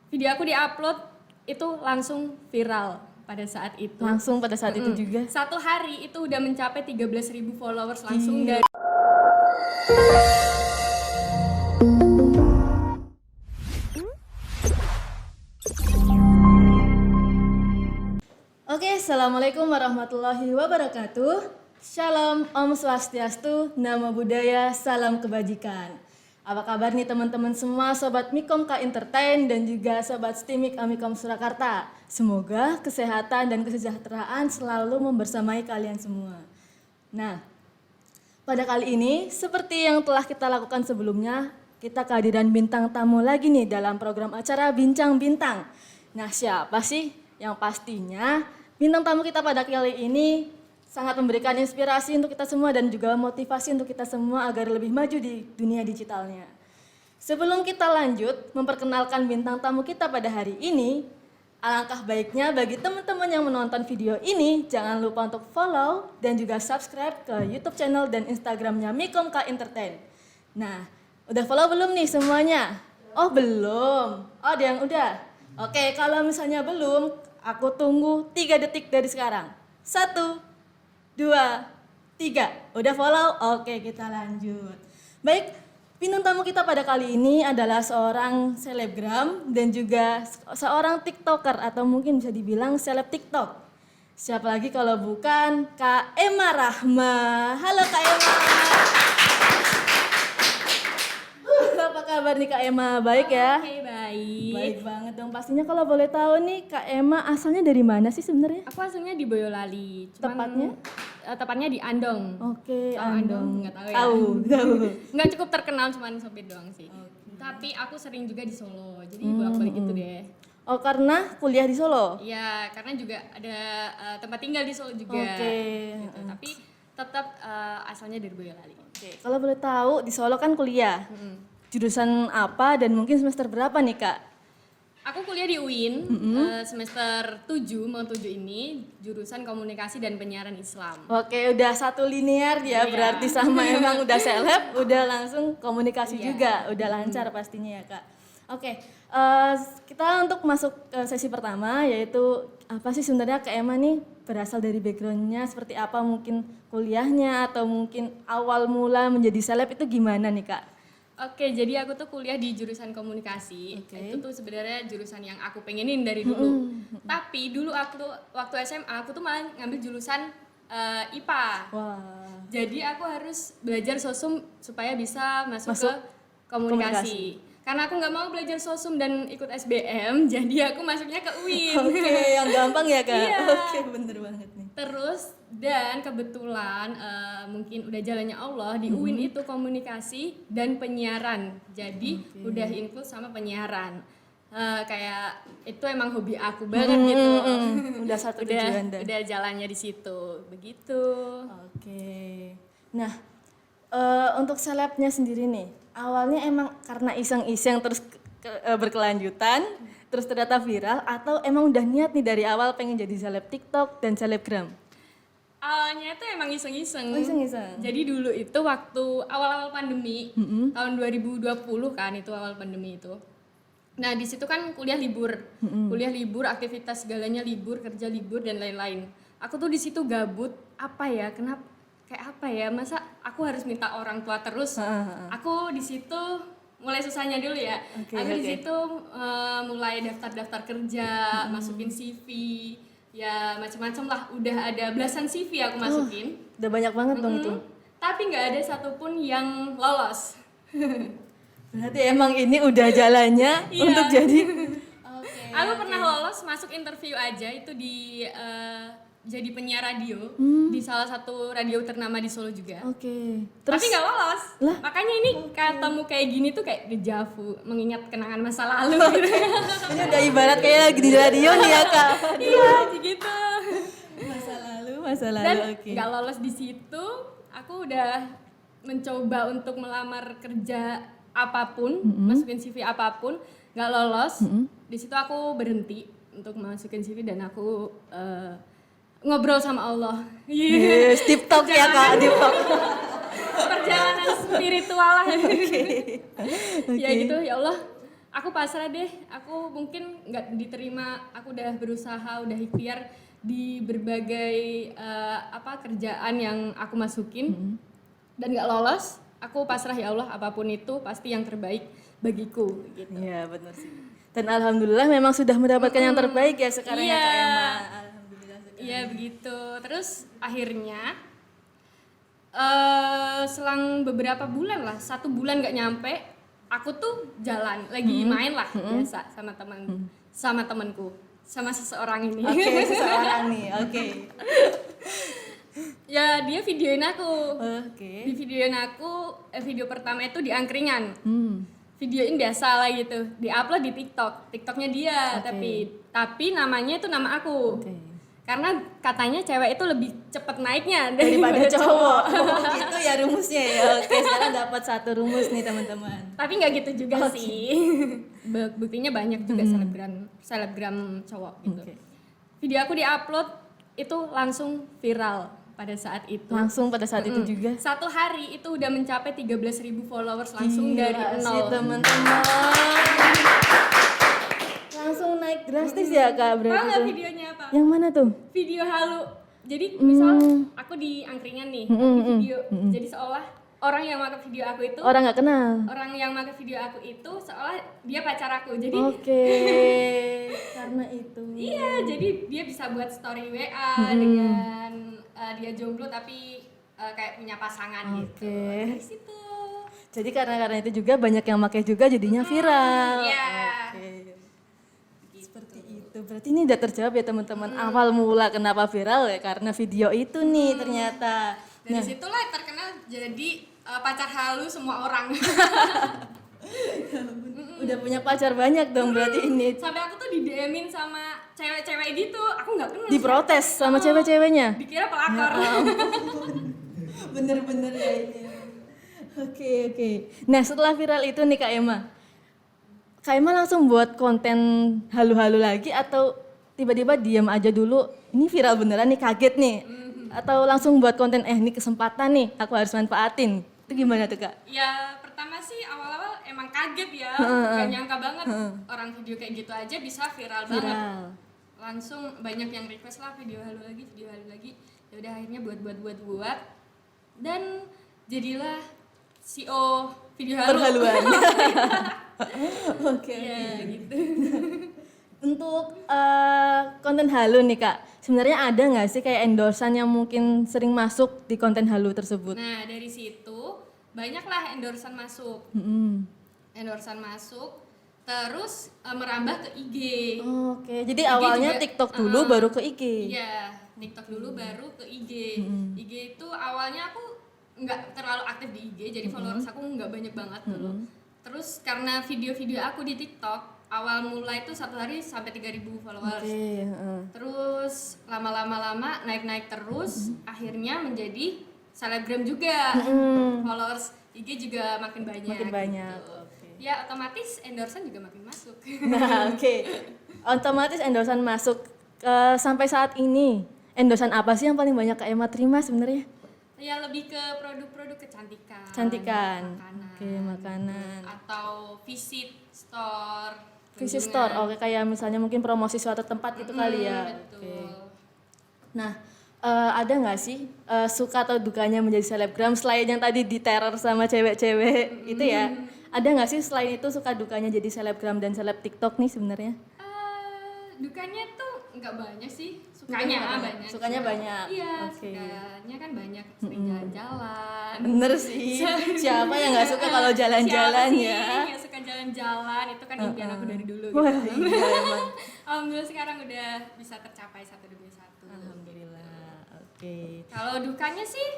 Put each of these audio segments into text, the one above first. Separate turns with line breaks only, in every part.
video aku diupload itu langsung viral pada saat itu.
Langsung pada saat itu juga.
Satu hari itu udah mencapai 13.000 followers langsung dari.
Oke, Assalamualaikum warahmatullahi wabarakatuh. Shalom, Om Swastiastu, Namo Buddhaya, Salam Kebajikan. Apa kabar nih teman-teman semua, Sobat Mikom K Entertain dan juga Sobat Stimik Amikom Surakarta. Semoga kesehatan dan kesejahteraan selalu membersamai kalian semua. Nah, pada kali ini, seperti yang telah kita lakukan sebelumnya, kita kehadiran bintang tamu lagi nih dalam program acara Bincang Bintang. Nah, siapa sih? Yang pastinya bintang tamu kita pada kali ini sangat memberikan inspirasi untuk kita semua dan juga motivasi untuk kita semua agar lebih maju di dunia digitalnya. Sebelum kita lanjut memperkenalkan bintang tamu kita pada hari ini, alangkah baiknya bagi teman-teman yang menonton video ini, jangan lupa untuk follow dan juga subscribe ke YouTube channel dan Instagramnya Mikom K Entertain. Nah, udah follow belum nih semuanya? Oh belum? Oh ada yang udah? Oke, kalau misalnya belum, aku tunggu 3 detik dari sekarang. 1, 2, 3. Udah follow? Oke, kita lanjut. Baik, bintang tamu kita pada kali ini adalah seorang selebgram dan juga seorang TikToker atau mungkin bisa dibilang seleb TikTok. Siapa lagi kalau bukan Kak Emma Rahma. Halo Kak Emma. Apa kabar nih Kak Emma? Baik ya?
Oke, baik.
Baik banget dong. Pastinya kalau boleh tahu nih Kak Emma asalnya dari mana sih sebenarnya?
Aku asalnya di Boyolali.
Tepatnya?
Tepatnya di Andong.
Oke,
Tahu
Andong.
Nggak tahu ya.
Tahu.
Nggak cukup terkenal, cuman sopir doang sih. Tapi aku sering juga di Solo, jadi bolak-balik gitu deh.
Oh, karena kuliah di Solo?
Iya, karena juga ada tempat tinggal di Solo juga.
Oke.
Gitu. Tapi tetap asalnya dari Boyolali.
Oke, kalau boleh tahu di Solo kan kuliah. Jurusan apa dan mungkin semester berapa nih, Kak?
Aku kuliah di UIN semester 7, mau 7 ini, jurusan Komunikasi dan Penyiaran Islam.
Oke, udah satu linear ya,
Iya.
berarti sama emang udah seleb, udah langsung komunikasi
Iya.
juga, udah lancar pastinya ya, Kak. Oke, kita untuk masuk ke sesi pertama, yaitu apa sih sebenarnya Kak Emma nih berasal dari backgroundnya seperti apa, mungkin kuliahnya atau mungkin awal mula menjadi seleb itu gimana nih, Kak?
Oke, jadi aku tuh kuliah di jurusan komunikasi.
Oke.
Itu tuh sebenarnya jurusan yang aku pengenin dari dulu. Tapi dulu aku tuh waktu SMA aku tuh malah ngambil jurusan IPA.
Wah.
Jadi aku harus belajar sosum supaya bisa masuk
Masuk
ke komunikasi. Karena aku nggak mau belajar sosum dan ikut SBM, jadi aku masuknya ke UIN.
Oke, yang gampang ya, Kak?
Iya.
Oke, bener banget nih.
Terus dan kebetulan mungkin udah jalannya Allah di UIN itu komunikasi dan penyiaran. Jadi udah include sama penyiaran. Kayak itu emang hobi aku banget gitu.
Udah satu tujuan dah.
Udah jalannya di situ. Begitu.
Oke. Nah, untuk selebnya sendiri nih, awalnya emang karena iseng-iseng terus berkelanjutan, terus ternyata viral, atau emang udah niat nih dari awal pengen jadi seleb TikTok dan selebgram?
Awalnya itu emang iseng-iseng.
Oh, iseng-iseng.
Jadi dulu itu waktu awal-awal pandemi, tahun 2020 kan itu awal pandemi itu. Nah di situ kan kuliah libur, aktivitas segalanya libur, kerja libur dan lain-lain. Aku tuh di situ gabut, apa ya? Kenapa? Kayak apa ya? Masa aku harus minta orang tua terus? Aku di situ mulai susahnya dulu ya. Aku di situ mulai daftar-daftar kerja, masukin CV, ya macam-macam lah. Udah ada belasan CV aku masukin.
Udah banyak banget dong itu.
Tapi nggak ada satupun yang lolos.
Berarti emang ini udah jalannya untuk jadi.
Aku pernah lolos masuk interview aja itu di jadi penyiar radio di salah satu radio ternama di Solo juga.
Oke.
Tapi nggak lolos.
Lah?
Makanya ini ketemu kayak gini tuh kayak dejavu, mengingat kenangan masa lalu gitu.
Ini udah ibarat kayak lagi di radio nih ya, Kak.
Iya, gitu.
Masa lalu,
Dan
oke.
nggak lolos di situ, aku udah mencoba untuk melamar kerja apapun, masukin CV apapun, nggak lolos. Di situ aku berhenti untuk masukin CV dan aku ngobrol sama Allah.
Yes, deep talk ya, Kak, deep talk.
Perjalanan spiritual lah. Ya gitu, ya Allah, aku pasrah deh, aku mungkin nggak diterima, aku udah berusaha, udah ikhtiar di berbagai kerjaan yang aku masukin dan nggak lolos. Aku pasrah, ya Allah, apapun itu pasti yang terbaik bagiku gitu.
Iya, benar sih. Dan alhamdulillah memang sudah mendapatkan yang terbaik ya sekarang ya Kak Emma. Alhamdulillah sekali.
Iya begitu. Terus akhirnya selang beberapa bulan lah, 1 bulan nggak nyampe, aku tuh jalan lagi main lah biasa sama temanku, sama seseorang ini.
Oke, seseorang nih. Oke.
Ya dia videoin aku.
Oke.
Di videoin aku, video pertama itu di angkringan.
Hmm.
Videoin biasa lah gitu, diupload di TikToknya dia.
Oke.
Tapi namanya itu nama aku.
Oke.
Karena katanya cewek itu lebih cepet naiknya
Daripada cowok. Itu ya rumusnya ya. Oke, sekarang dapat 1 rumus nih teman-teman.
Tapi nggak gitu juga sih. Buktinya banyak juga selebgram cowok gitu.
Oke.
Video aku diupload itu langsung viral pada saat itu.
Langsung pada saat itu juga.
1 hari itu udah mencapai 13.000 followers langsung
Gila
dari
sih,
nol.
teman-teman. Langsung naik drastis ya Kak berarti.
Tahu nggak
tuh.
videonya apa?
Yang mana tuh?
Video halu. Jadi misal aku di angkringan nih, video. Jadi seolah orang yang pakai video aku itu,
Orang nggak kenal.
orang yang pakai video aku itu seolah dia pacar aku. Jadi
Oke. Karena itu.
iya, jadi dia bisa buat story WA dengan dia jomblo tapi kayak punya pasangan gitu.
Oke.
Dari situ.
Jadi karena itu juga banyak yang pakai juga jadinya viral.
Iya.
Oke. Seperti itu. Berarti ini udah terjawab ya teman-teman. Awal mula kenapa viral ya karena video itu nih ternyata.
Dari situlah terkenal jadi pacar halu semua orang.
Udah punya pacar banyak dong berarti ini.
Sampai aku tuh di DM-in sama cewek-cewek gitu, aku nggak kenal.
Diprotes sama cewek-ceweknya.
Dikira pelakor.
Bener-bener ya ini. Oke. Nah setelah viral itu nih Kak Emma langsung buat konten halu-halu lagi atau tiba-tiba diam aja dulu, ini viral beneran nih kaget nih, atau langsung buat konten ini kesempatan nih aku harus manfaatin, itu gimana tuh Kak?
Ya pertama sih awal-awal emang kaget ya, gak nyangka banget orang video kayak gitu aja bisa viral banget. Langsung banyak yang request lah video halu lagi. Ya udah akhirnya buat dan jadilah CEO video halu.
Perhaluan. Oke.
Ya gitu.
Untuk konten halu nih Kak, sebenarnya ada nggak sih kayak endorsan yang mungkin sering masuk di konten halu tersebut?
Nah dari situ banyaklah endorsan masuk. Endorsan masuk, terus merambah ke IG.
Oke, jadi
IG
awalnya
juga,
TikTok dulu baru ke IG.
Iya, TikTok dulu baru ke IG. IG itu awalnya aku nggak terlalu aktif di IG, jadi followers aku nggak banyak banget dulu. Terus karena video-video aku di TikTok awal mulai itu 1 hari sampai 3.000 followers.
Oke,
Terus lama-lama naik terus, akhirnya menjadi selebgram juga. Followers IG juga makin banyak.
Makin banyak.
Gitu.
Oke.
Ya otomatis endorsan juga makin masuk.
Nah, oke. Otomatis endorsan masuk. Sampai saat ini, endorsan apa sih yang paling banyak Kak Emma terima sebenarnya?
Ya lebih ke produk-produk kecantikan.
Cantikan.
Makanan.
Oke, makanan.
Atau visit store.
Visit store. Oke, kayak misalnya mungkin promosi suatu tempat gitu kali ya.
Betul.
Oke. Nah, ada nggak sih suka atau dukanya menjadi selebgram selain yang tadi diteror sama cewek-cewek itu ya? Ada nggak sih selain itu suka dukanya jadi selebgram dan seleb TikTok nih sebenarnya?
Dukanya tuh nggak banyak sih, sukanya banyak.
Sukanya banyak.
Iya,
Oke.
sukanya kan banyak, sering jalan-jalan.
Bener sih. Siapa yang nggak suka kalau jalan-jalan
Siapa
ya?
sih yang suka jalan-jalan, itu kan impian aku dari dulu.
Wah,
Gitu.
iya emang.
Alhamdulillah sekarang udah bisa tercapai satu demi satu.
Alhamdulillah. Oke.
Kalau dukanya sih,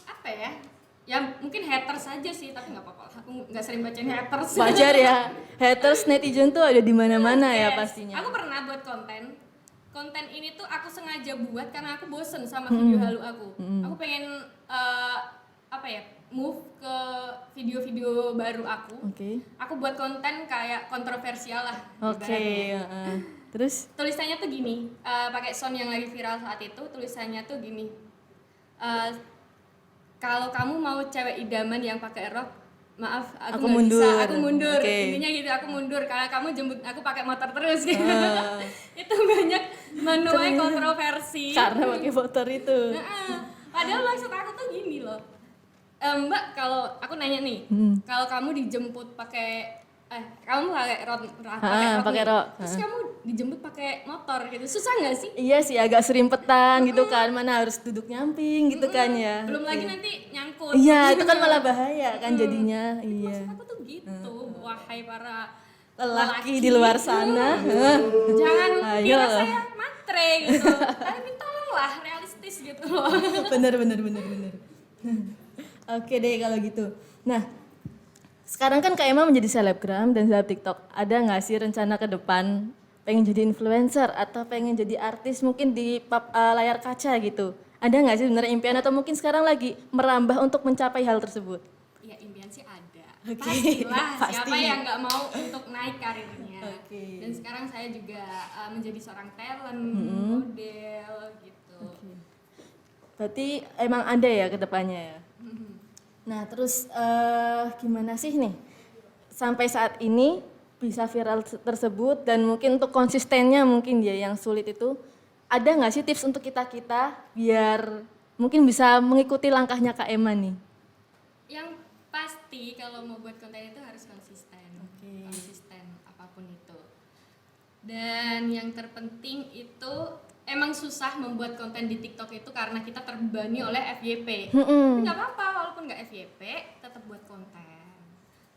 apa ya? Ya mungkin haters aja sih, tapi nggak apa-apa. Aku nggak sering bacain haters.
Wajar ya. Haters netizen tuh ada di mana-mana ya
Yes.
pastinya.
Aku pernah buat konten. Konten ini tuh aku sengaja buat karena aku bosen sama video halu aku. Aku pengen move ke video-video baru aku.
Oke.
Aku buat konten kayak kontroversial lah.
Oke.
ibaratnya.
Terus?
Tulisannya tuh gini, pakai sound yang lagi viral saat itu. Tulisannya tuh gini. Kalau kamu mau cewek idaman yang pakai rok, maaf aku
Aku
nggak
mundur.
bisa, aku mundur.
Oke.
Intinya gitu, aku mundur karena kamu jemput aku pakai motor terus gitu. Itu banyak menuai kontroversi.
Karena pakai motor itu.
Nah, padahal maksud aku tuh gini loh. Mbak, kalau aku nanya nih, kalau kamu dijemput pakai kamu pakai rod
Pakai
nih.
rod.
Terus kamu dijemput pakai motor gitu, susah nggak sih?
Iya sih, agak serimpetan gitu kan, mana harus duduk nyamping gitu kan ya.
Belum lagi nanti nyangkut.
Iya, itu kan malah bahaya kan jadinya. Iya.
Maksud aku tuh gitu, wahai para
Lelaki di luar sana.
jangan
Ayo.
kira saya matre gitu. Tapi tolonglah realistis gitu loh.
bener. Oke deh kalau gitu. Nah, sekarang kan Kak Emma menjadi selebgram dan seleb TikTok. Ada nggak sih rencana ke depan pengen jadi influencer atau pengen jadi artis mungkin di layar kaca gitu? Ada nggak sih sebenarnya impian atau mungkin sekarang lagi merambah untuk mencapai hal tersebut?
Ya impian sih ada.
Oke.
Pastilah,
Pasti.
siapa yang nggak mau untuk naik karirnya.
Oke.
Dan sekarang saya juga menjadi seorang talent, model gitu.
Berarti emang ada ya ke depannya ya? Nah terus gimana sih nih sampai saat ini bisa viral tersebut dan mungkin untuk konsistennya mungkin ya yang sulit itu ada nggak sih tips untuk kita biar mungkin bisa mengikuti langkahnya Kak Emma nih?
Yang pasti kalau mau buat konten itu harus konsisten.
Oke.
Konsisten apapun itu. Dan yang terpenting itu emang susah membuat konten di TikTok itu karena kita terbebani oleh FYP. Tapi nggak apa-apa walaupun nggak FYP tetap buat konten.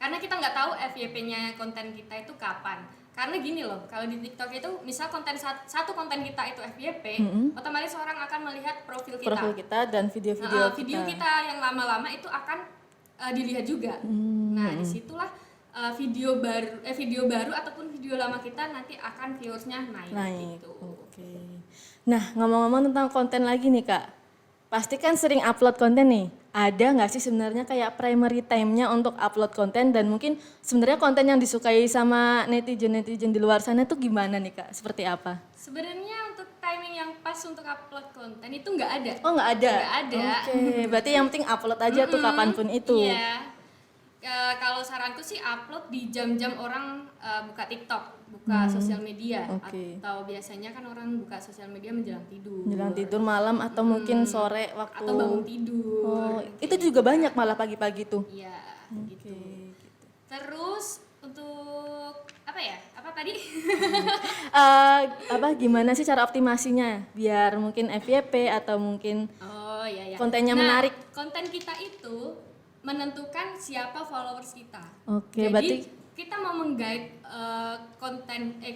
Karena kita nggak tahu FYP-nya konten kita itu kapan. Karena gini loh, kalau di TikTok itu misal satu konten kita itu FYP, otomatis orang akan melihat profil kita.
Profil kita dan video-video
Video kita yang lama-lama itu akan dilihat juga. Nah, disitulah video baru ataupun video lama kita nanti akan viewersnya naik. Gitu.
Oke. Nah ngomong-ngomong tentang konten lagi nih Kak, pasti kan sering upload konten nih. Ada nggak sih sebenarnya kayak primary time-nya untuk upload konten dan mungkin sebenarnya konten yang disukai sama netizen di luar sana tuh gimana nih Kak? Seperti apa?
Sebenarnya untuk timing yang pas untuk upload konten itu nggak ada.
Oh nggak ada?
Nggak ada.
Oke, berarti yang penting upload aja tuh kapanpun itu.
Iya. Kalau saranku sih upload di jam-jam orang buka TikTok, buka sosial media.
Oke.
Atau biasanya kan orang buka sosial media menjelang tidur.
Menjelang tidur malam atau mungkin sore waktu.
Atau bangun tidur.
Oh, itu juga banyak malah pagi-pagi tuh.
Iya, gitu.
Oke.
Terus untuk apa ya? Apa tadi?
Gimana sih cara optimasinya biar mungkin FYP atau mungkin
Oh iya ya.
kontennya menarik?
Konten kita itu menentukan siapa followers kita.
Oke,
Jadi
berarti
kita mau mengguide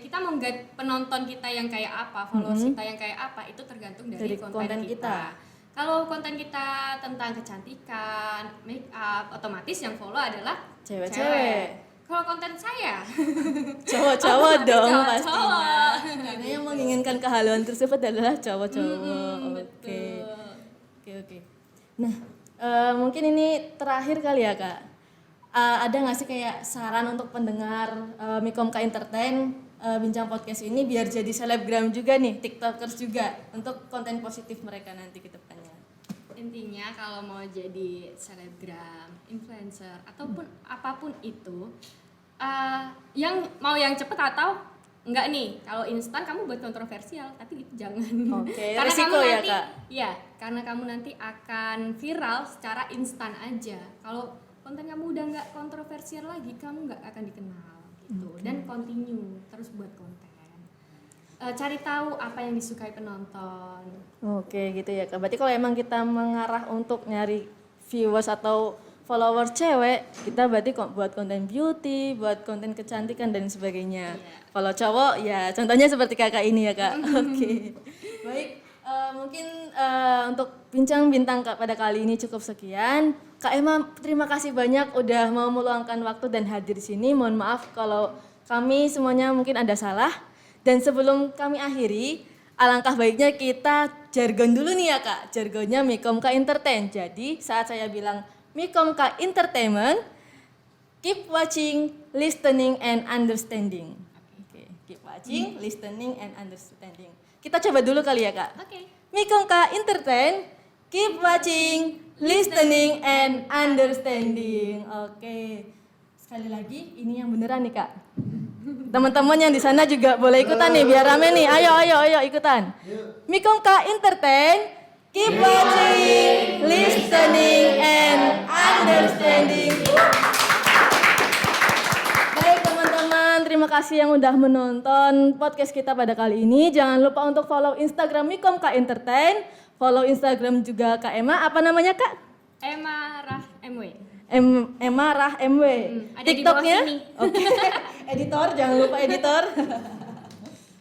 kita mau guide penonton kita yang kayak apa, followers kita yang kayak apa itu tergantung dari konten kita. Kalau konten kita tentang kecantikan, make up, otomatis yang follow adalah
cewek-cewek.
Kalau konten saya
Cowok-cowok dong
cowok-cowok.
pastinya. Karena yang menginginkan kehaluan tersebut adalah cowok-cowok. Oke. Nah, mungkin ini terakhir kali ya Kak. Ada nggak sih kayak saran untuk pendengar Mikom K Entertain bincang podcast ini biar jadi selebgram juga nih, tiktokers juga untuk konten positif mereka nanti ke depannya.
Intinya kalau mau jadi selebgram, influencer ataupun apapun itu yang cepet atau enggak nih, kalau instan kamu buat kontroversial tapi itu jangan.
Oke,
Karena
resiko
kamu
ya
nanti,
Kak?
Iya, karena kamu nanti akan viral secara instan aja. Kalau konten kamu udah nggak kontroversial lagi, kamu nggak akan dikenal gitu. Dan continue terus buat konten. Cari tahu apa yang disukai penonton.
Oke gitu ya Kak. Berarti kalau emang kita mengarah untuk nyari viewers atau followers cewek, kita berarti buat konten beauty, buat konten kecantikan dan sebagainya.
Iya.
Kalau cowok ya contohnya seperti kakak ini ya Kak. Oke. Baik, mungkin untuk bincang bintang Kak pada kali ini cukup sekian. Kak Emma terima kasih banyak udah mau meluangkan waktu dan hadir di sini. Mohon maaf kalau kami semuanya mungkin ada salah. Dan sebelum kami akhiri, alangkah baiknya kita jargon dulu nih ya Kak. Jargonnya Mikom K Entertain. Jadi saat saya bilang Mikom K Entertainment, keep watching, listening, and understanding. Oke, keep watching, listening, and understanding. Kita coba dulu kali ya Kak.
Oke.
Mikom K Entertain, keep watching, listening, and understanding. Oke. Sekali lagi, ini yang beneran nih Kak. Teman-teman yang di sana juga boleh ikutan nih, biar rame nih. Ayo ikutan. Mikom K Entertain, keep watching, listening, and understanding. Baik teman-teman, terima kasih yang udah menonton podcast kita pada kali ini. Jangan lupa untuk follow Instagram Mikom K Entertain, follow Instagram juga Kak Emma. Apa namanya Kak?
Emma Rah MW.
Emma Rah MW.
Ada di bawah
TikToknya?
sini.
Oke. Editor, jangan lupa editor.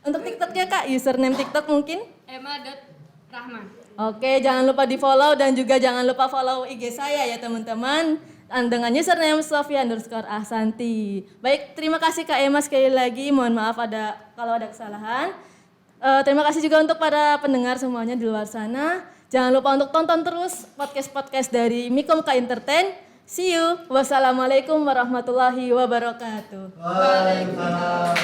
Untuk TikToknya Kak, username TikTok mungkin?
Emma.rahman.
Oke, jangan lupa di follow dan juga jangan lupa follow IG saya ya teman-teman. Dengan username Sofia_Ahsanti. Baik, terima kasih Kak Emma sekali lagi. Mohon maaf kalau ada kesalahan. Terima kasih juga untuk para pendengar semuanya di luar sana. Jangan lupa untuk tonton terus podcast-podcast dari Mikom K Entertain. See you. Wassalamualaikum warahmatullahi wabarakatuh.
Waalaikumsalam.